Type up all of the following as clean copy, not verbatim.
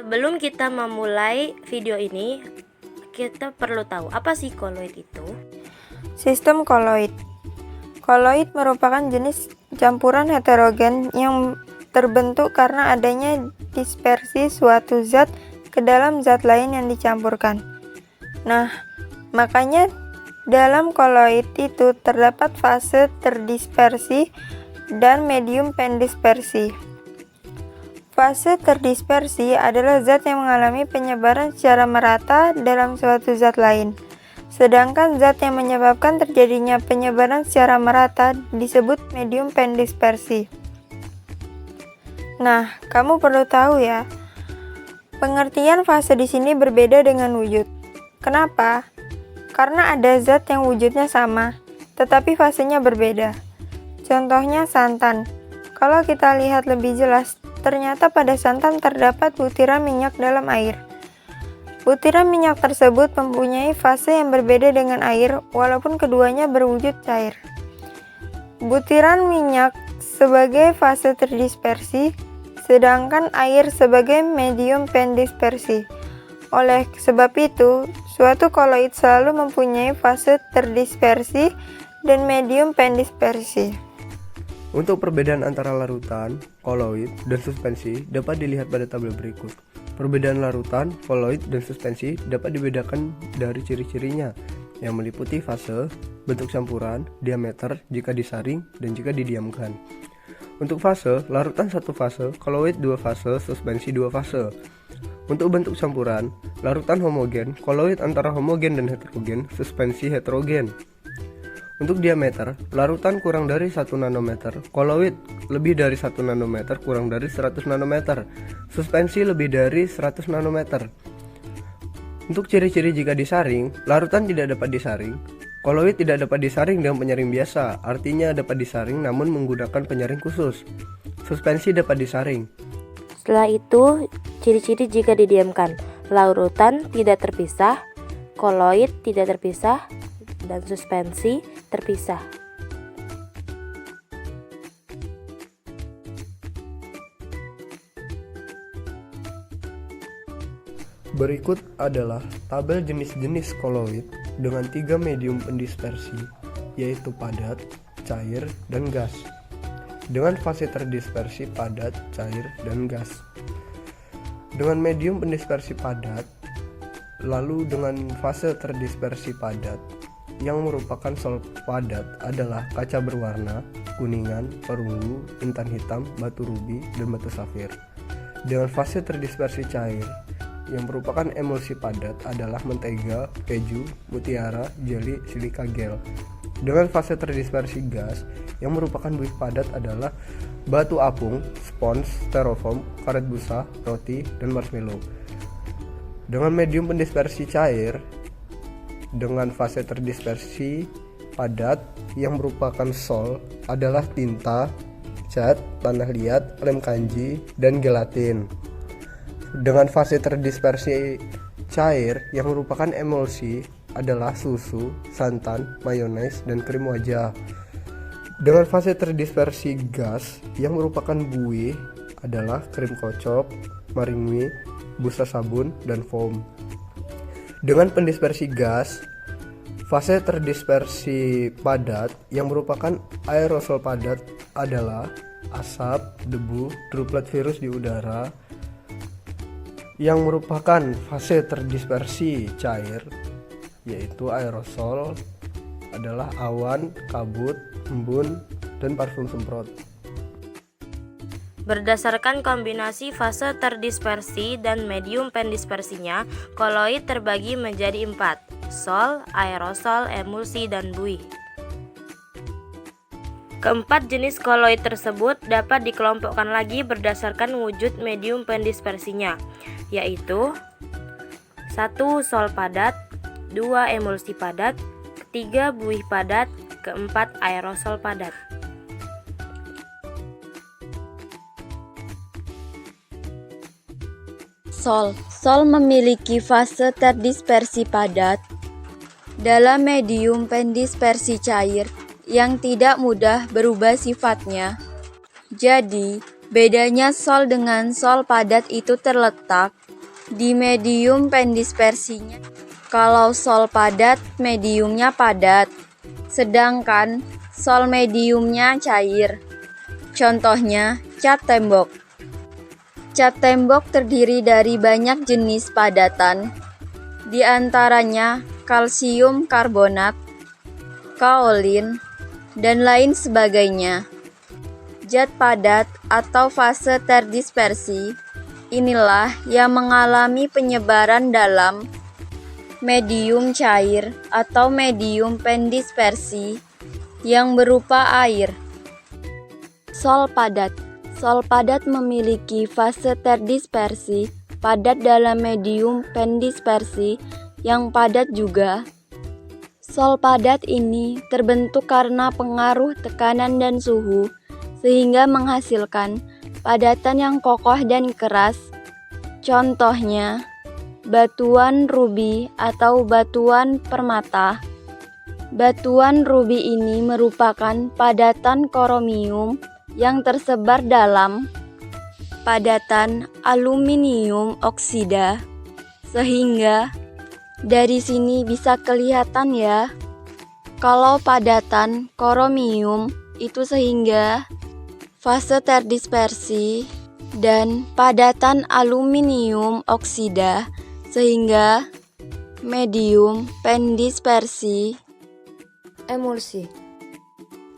Sebelum kita memulai video ini, kita perlu tahu apa sih koloid itu? Sistem koloid. Koloid merupakan jenis campuran heterogen yang terbentuk karena adanya dispersi suatu zat ke dalam zat lain yang dicampurkan. Nah, makanya dalam koloid itu terdapat fase terdispersi dan medium pendispersi. Fase terdispersi adalah zat yang mengalami penyebaran secara merata dalam suatu zat lain. Sedangkan zat yang menyebabkan terjadinya penyebaran secara merata disebut medium pendispersi. Nah, kamu perlu tahu ya, pengertian fase di sini berbeda dengan wujud. Kenapa? Karena ada zat yang wujudnya sama, tetapi fasenya berbeda. Contohnya santan. Kalau kita lihat lebih jelas, ternyata pada santan terdapat butiran minyak dalam air. Butiran minyak tersebut mempunyai fase yang berbeda dengan air, walaupun keduanya berwujud cair. Butiran minyak sebagai fase terdispersi, sedangkan air sebagai medium pendispersi. Oleh sebab itu, suatu koloid selalu mempunyai fase terdispersi dan medium pendispersi. Untuk perbedaan antara larutan, koloid, dan suspensi dapat dilihat pada tabel berikut. Perbedaan larutan, koloid, dan suspensi dapat dibedakan dari ciri-cirinya, yang meliputi fase, bentuk campuran, diameter jika disaring, dan jika didiamkan. Untuk fase, larutan 1 fase, koloid 2 fase, suspensi 2 fase. Untuk bentuk campuran, larutan homogen, koloid antara homogen dan heterogen, suspensi heterogen. Untuk diameter, larutan kurang dari 1 nanometer, koloid lebih dari 1 nanometer kurang dari 100 nanometer, suspensi lebih dari 100 nanometer. Untuk ciri-ciri jika disaring, larutan tidak dapat disaring, koloid tidak dapat disaring dengan penyaring biasa, artinya dapat disaring namun menggunakan penyaring khusus. Suspensi dapat disaring. Setelah itu, ciri-ciri jika didiamkan. Larutan tidak terpisah, koloid tidak terpisah, dan suspensi terpisah. Berikut adalah tabel jenis-jenis koloid dengan 3 medium pendispersi, yaitu padat, cair, dan gas. Dengan fase terdispersi padat, cair, dan gas. Dengan medium pendispersi padat, lalu dengan fase terdispersi padat, yang merupakan sol padat adalah kaca berwarna, kuningan, perunggu, intan hitam, batu rubi, dan batu safir. Dengan fase terdispersi cair, yang merupakan emulsi padat adalah mentega, keju, mutiara, jeli, silika gel. Dengan fase terdispersi gas, yang merupakan buih padat adalah batu apung, spons, styrofoam, karet busa, roti, dan marshmallow. Dengan medium pendispersi cair, dengan fase terdispersi padat, yang merupakan sol adalah tinta, cat, tanah liat, lem kanji, dan gelatin. Dengan fase terdispersi cair, yang merupakan emulsi adalah susu, santan, mayones, dan krim wajah. Dengan fase terdispersi gas, yang merupakan buih adalah krim kocok, maringui, busa sabun, dan foam. Dengan pendispersi gas, fase terdispersi padat, yang merupakan aerosol padat adalah asap, debu, droplet virus di udara. Yang merupakan fase terdispersi cair, yaitu aerosol adalah awan, kabut, embun, dan parfum semprot. Berdasarkan kombinasi fase terdispersi dan medium pendispersinya, koloid terbagi menjadi 4: sol, aerosol, emulsi, dan buih. Keempat jenis koloid tersebut dapat dikelompokkan lagi berdasarkan wujud medium pendispersinya, yaitu 1. Sol padat, 2. Emulsi padat, 3. Buih padat, 4. Aerosol padat. Sol memiliki fase terdispersi padat dalam medium pendispersi cair yang tidak mudah berubah sifatnya. Jadi, bedanya sol dengan sol padat itu terletak di medium pendispersinya. Kalau sol padat, mediumnya padat, sedangkan sol mediumnya cair. Contohnya, cat tembok. Cat tembok terdiri dari banyak jenis padatan, di antaranya kalsium karbonat, kaolin, dan lain sebagainya. Zat padat atau fase terdispersi inilah yang mengalami penyebaran dalam medium cair atau medium pendispersi yang berupa air. Sol padat. Sol padat memiliki fase terdispersi padat dalam medium pendispersi yang padat juga. Sol padat ini terbentuk karena pengaruh tekanan dan suhu, sehingga menghasilkan padatan yang kokoh dan keras. Contohnya, batuan rubi atau batuan permata. Batuan rubi ini merupakan padatan kromium yang tersebar dalam padatan aluminium oksida, sehingga dari sini bisa kelihatan ya, kalau padatan kromium itu sehingga fase terdispersi dan padatan aluminium oksida sehingga medium pendispersi. Emulsi.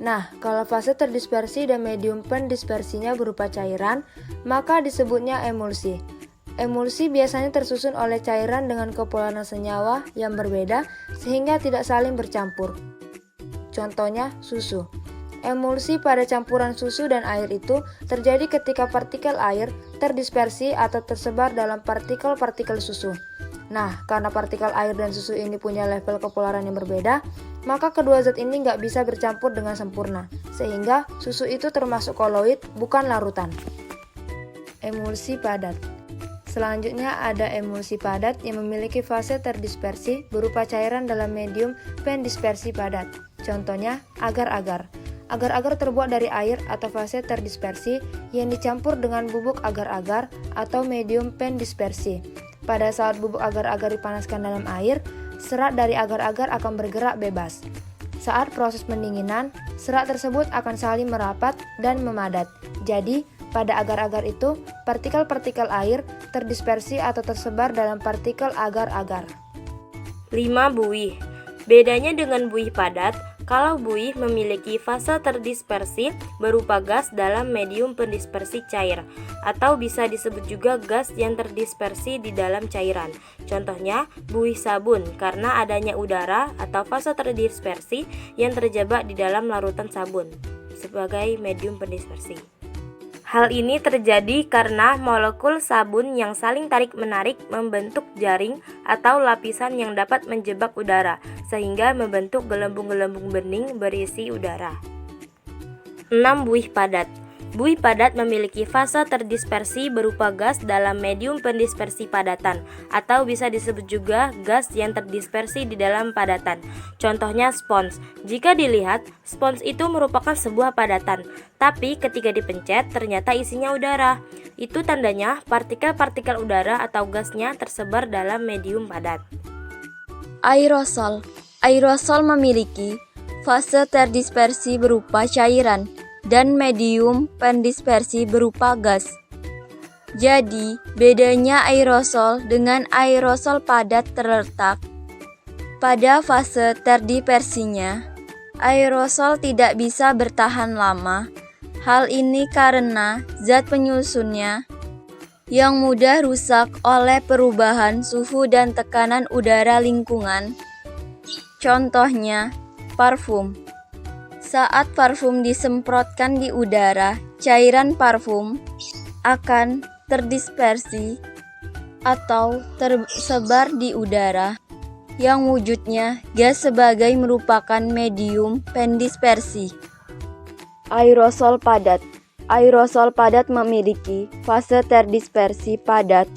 Nah, kalau fase terdispersi dan medium pendispersinya berupa cairan, maka disebutnya emulsi. Emulsi biasanya tersusun oleh cairan dengan kepolaran senyawa yang berbeda sehingga tidak saling bercampur. Contohnya, susu. Emulsi pada campuran susu dan air itu terjadi ketika partikel air terdispersi atau tersebar dalam partikel-partikel susu. Nah, karena partikel air dan susu ini punya level kepolaran yang berbeda, maka kedua zat ini nggak bisa bercampur dengan sempurna, sehingga susu itu termasuk koloid, bukan larutan. Emulsi padat. Selanjutnya ada emulsi padat yang memiliki fase terdispersi berupa cairan dalam medium pendispersi padat. Contohnya, agar-agar. Agar-agar terbuat dari air atau fase terdispersi yang dicampur dengan bubuk agar-agar atau medium pendispersi. Pada saat bubuk agar-agar dipanaskan dalam air, serat dari agar-agar akan bergerak bebas. Saat proses pendinginan, serat tersebut akan saling merapat dan memadat. Jadi, pada agar-agar itu, partikel-partikel air terdispersi atau tersebar dalam partikel agar-agar. 5. Buih. Bedanya dengan buih padat, kalau buih memiliki fase terdispersi berupa gas dalam medium pendispersi cair, atau bisa disebut juga gas yang terdispersi di dalam cairan. Contohnya, buih sabun karena adanya udara atau fase terdispersi yang terjebak di dalam larutan sabun sebagai medium pendispersi. Hal ini terjadi karena molekul sabun yang saling tarik-menarik membentuk jaring atau lapisan yang dapat menjebak udara, sehingga membentuk gelembung-gelembung bening berisi udara. 6. Buih padat. Buih padat memiliki fase terdispersi berupa gas dalam medium pendispersi padatan, atau bisa disebut juga gas yang terdispersi di dalam padatan. Contohnya spons. Jika dilihat, spons itu merupakan sebuah padatan, tapi ketika dipencet ternyata isinya udara. Itu tandanya partikel-partikel udara atau gasnya tersebar dalam medium padat. Aerosol. Aerosol memiliki fase terdispersi berupa cairan dan medium pendispersi berupa gas. Jadi, bedanya aerosol dengan aerosol padat terletak pada fase terdispersinya. Aerosol tidak bisa bertahan lama. Hal ini karena zat penyusunnya yang mudah rusak oleh perubahan suhu dan tekanan udara lingkungan. Contohnya, parfum. Saat parfum disemprotkan di udara, cairan parfum akan terdispersi atau tersebar di udara yang wujudnya gas sebagai merupakan medium pendispersi. Aerosol padat. Aerosol padat memiliki fase terdispersi padat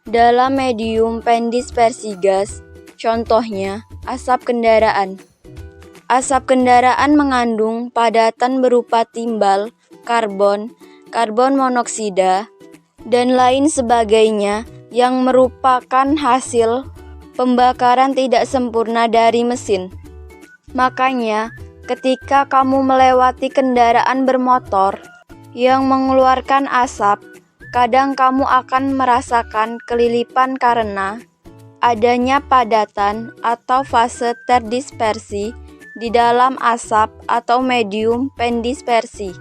dalam medium pendispersi gas. Contohnya, asap kendaraan. Asap kendaraan mengandung padatan berupa timbal, karbon, karbon monoksida, dan lain sebagainya yang merupakan hasil pembakaran tidak sempurna dari mesin. Makanya, ketika kamu melewati kendaraan bermotor yang mengeluarkan asap, kadang kamu akan merasakan kelilipan karena adanya padatan atau fase terdispersi di dalam asap atau medium pendispersi.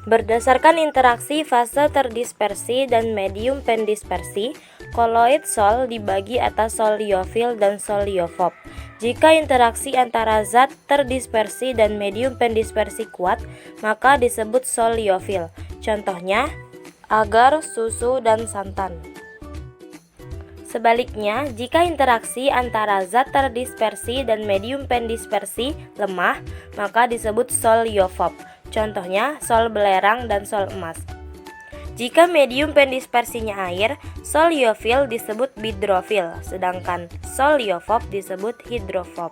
Berdasarkan interaksi fase terdispersi dan medium pendispersi, koloid sol dibagi atas sol liofil dan sol liofob. Jika interaksi antara zat terdispersi dan medium pendispersi kuat, maka disebut sol liofil. Contohnya, agar, susu, dan santan. Sebaliknya, jika interaksi antara zat terdispersi dan medium pendispersi lemah, maka disebut sol liofob. Contohnya, sol belerang dan sol emas. Jika medium pendispersinya air, sol liofil disebut bidrofil, sedangkan sol liofob disebut hidrofob.